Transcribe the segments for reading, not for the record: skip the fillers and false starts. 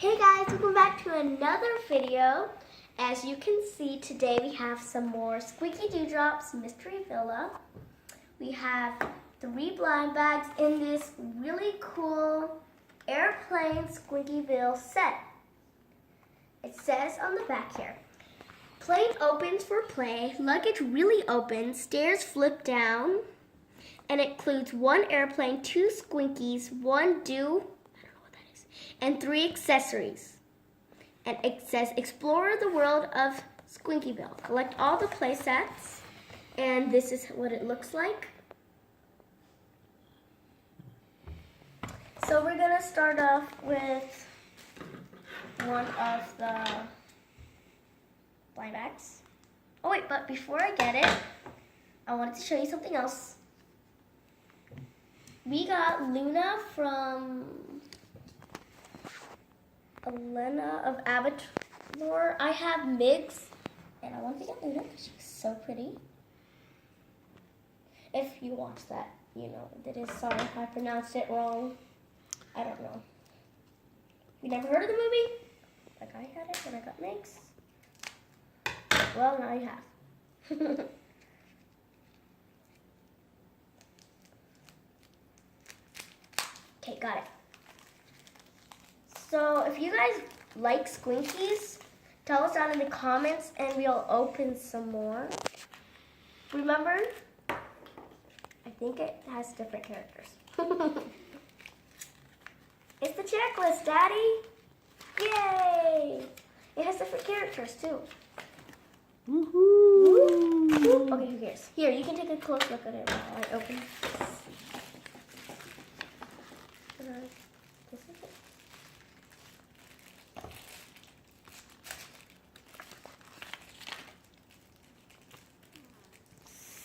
Hey guys, welcome back to another video. As you can see, today we have some more Squeaky Dewdrops Mystery Villa. We have 3 blind bags in this really cool airplane Squinkyville set. It says on the back here, plane opens for play, luggage really opens, stairs flip down, and it includes 1 airplane, 2 Squinkies, 1 dew, and 3 accessories. And it says, explore the world of Squinkyville. Collect all the play sets, and this is what it looks like. So we're gonna start off with one of the blind bags. Oh wait, but before I get it, I wanted to show you something else. We got Luna from Elena of Avatar. I have Migs, and I wanted to get Luna because she's so pretty. If you watch that, you know that is. Sorry if I pronounced it wrong. I don't know. You never heard of the movie? Like I had it when I got Migs. Well, now you have. Okay, got it. So if you guys like Squinkies, tell us down in the comments and we'll open some more. Remember, I think it has different characters. It's the checklist, Daddy. Yay! It has different characters too. Woohoo! Okay, who cares? Here, you can take a close look at it while I open this. This is it.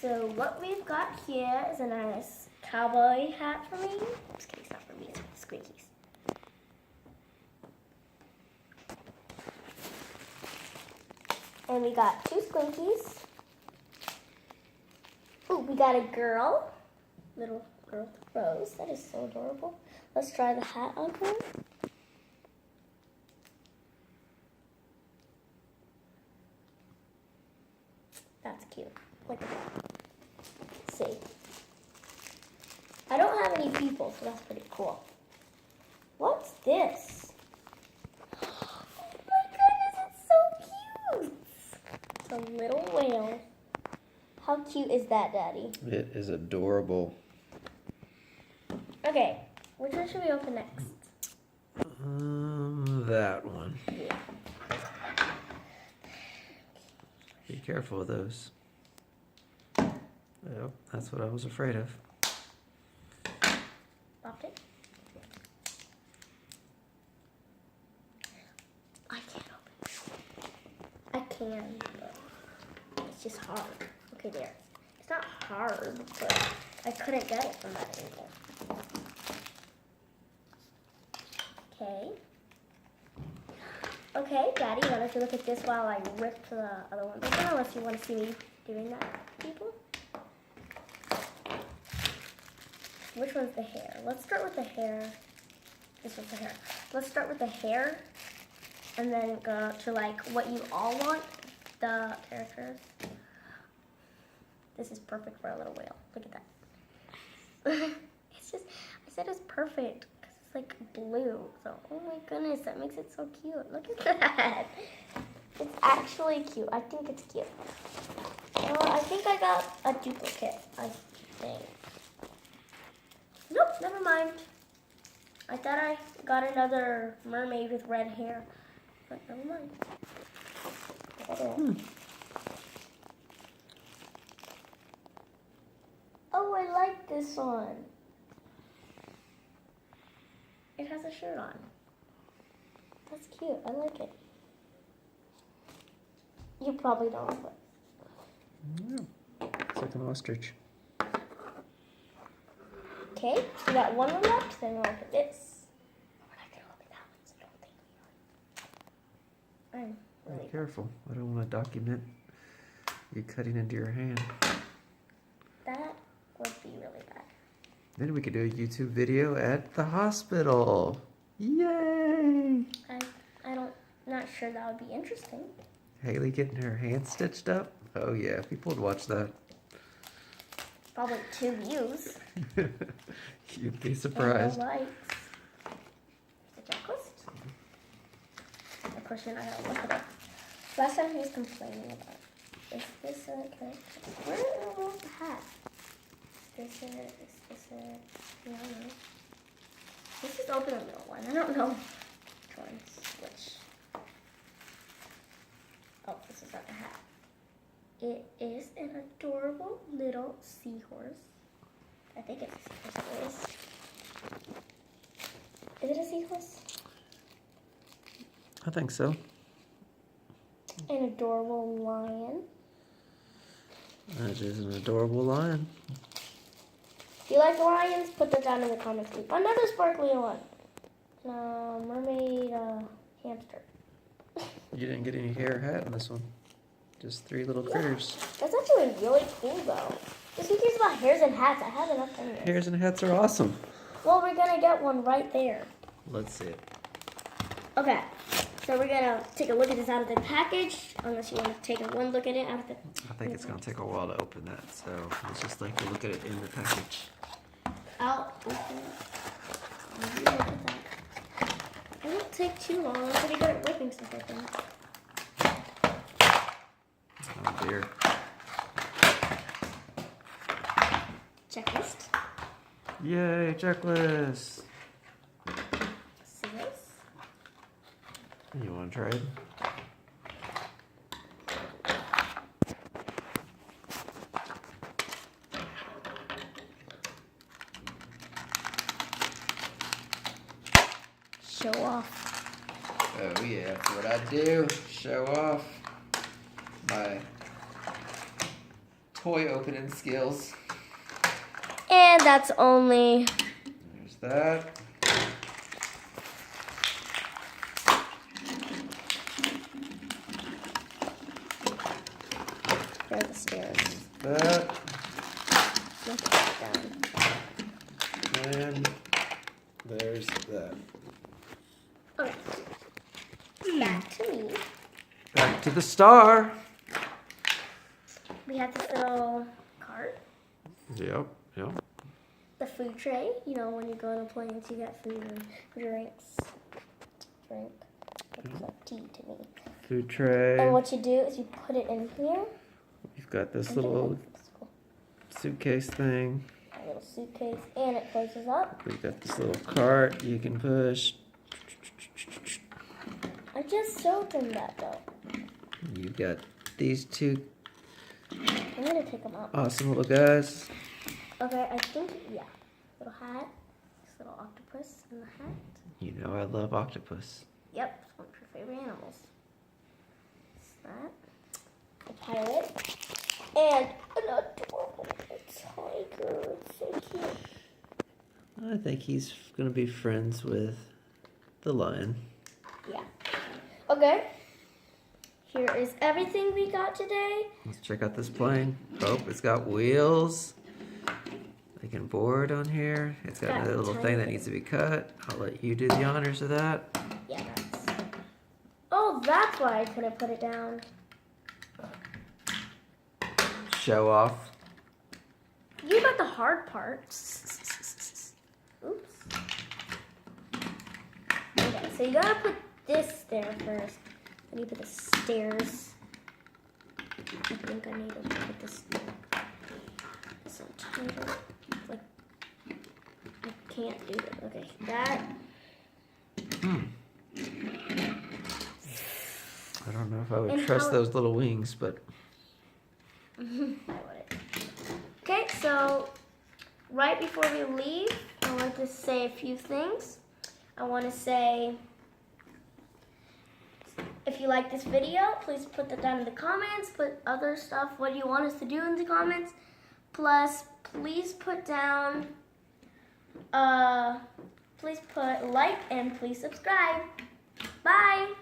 So what we've got here is a nice cowboy hat for me. Just kidding, it's not for me, it's for the Squinkies. And we got 2 Squinkies. Ooh, we got a girl. Little girl with rose. That is so adorable. Let's try the hat on her. That's cute. Look at that. Let's see. I don't have any people, so that's pretty cool. What's this? Oh my goodness, it's so cute. It's a little whale. How cute is that, Daddy? It is adorable. Okay, which one should we open next? That one. Yeah. Be careful with those. Yep, that's what I was afraid of. Popped it. I can't open it. I can, but it's just hard. Okay, there. It's not hard, but I couldn't get it from that angle. Okay. Okay, Daddy, you want to look at this while I rip the other one open, unless you want to see me doing that, people? Which one's the hair? Let's start with the hair. This one's the hair. Let's start with the hair, and then go to like what you all want, the characters. This is perfect for a little whale. Look at that. It's just, I said it's perfect because it's like blue. So, oh my goodness, that makes it so cute. Look at that. It's actually cute. I think it's cute. I think I got a duplicate, I think. Nope, never mind. I thought I got another mermaid with red hair, but never mind. Oh, I like this one. It has a shirt on. That's cute. I like it. You probably don't, but. Yeah. It's like an ostrich. Okay, we got one more left, then we'll open this. We're not gonna open that one, so don't think we are. I'm really Be careful. I don't want to document you cutting into your hand. That would be really bad. Then we could do a YouTube video at the hospital. Yay! I Not sure that would be interesting. Haley getting her hand stitched up? Oh yeah, people would watch that. Probably 2 views. You'd be And surprised. no likes. The checklist. Of course, you're not gonna look at it. Last time he was complaining about. Is this a character? Where is the hat? Is this a? No. This is open the middle one. I don't know which one's which. Oh, this is not a hat. It is an adorable little seahorse. I think it's a seahorse. Is it a seahorse? I think so. An adorable lion. That is an adorable lion. If you like lions, put that down in the comments too. Another sparkly one. Mermaid hamster. You didn't get any hair or hat in this one. Just 3 little critters. That's actually really cool though. Just who cares about hairs and hats? I have enough anyways. Hairs and hats are awesome. Well, we're gonna get one right there. Let's see it. Okay. So we're gonna take a look at this out of the package. Unless you want to take one look at it out of the. I think it's gonna take a while to open that, so let's just like to look at it in the package. I'll open it. Maybe look at that. It won't take too long. I'm pretty good at ripping stuff, I think. Oh dear. Checklist. Yay, checklist. Scissors. You wanna try it? Show off. Oh yeah, that's what I do. Show off my toy opening skills. And that's only. There's that. There are the stairs. That. Let's put it down. And there's that. Okay. Back to me. Back to the star. We have this little cart. Yep. The food tray. You know, when you go on a plane, you get food and drinks. Drink. Looks like tea to me. Food tray. And what you do is you put it in here. You've got this and little then it's cool. suitcase thing. A little suitcase, and it closes up. We've got this little cart you can push. I just showed them that though. You've got these 2 I'm gonna take them out. awesome little guys. Okay, I think, yeah. Little hat. This little octopus in the hat. You know I love octopus. Yep, it's one of your favorite animals. It's that. A pilot. And an adorable tiger. It's so cute. I think he's gonna be friends with the lion. Yeah. Okay. Here is everything we got today. Let's check out this plane. Oh, it's got wheels. They can board on here. It's got another little thing that needs to be cut. I'll let you do the honors of that. Yeah, that's. Oh, that's why I couldn't put it down. Show off. You got the hard parts. Oops. Okay, so you gotta put this there first. Then you put the stairs. I think I need to put this on tighter. Like, I can't do it. Okay, that. I don't know if I would And trust how- those little wings, but I would. Okay, so right before we leave, I want to say a few things. I want to say, if you like this video, please put that down in the comments. Put other stuff, what you want us to do in the comments. Plus, please put down, please put like and please subscribe. Bye.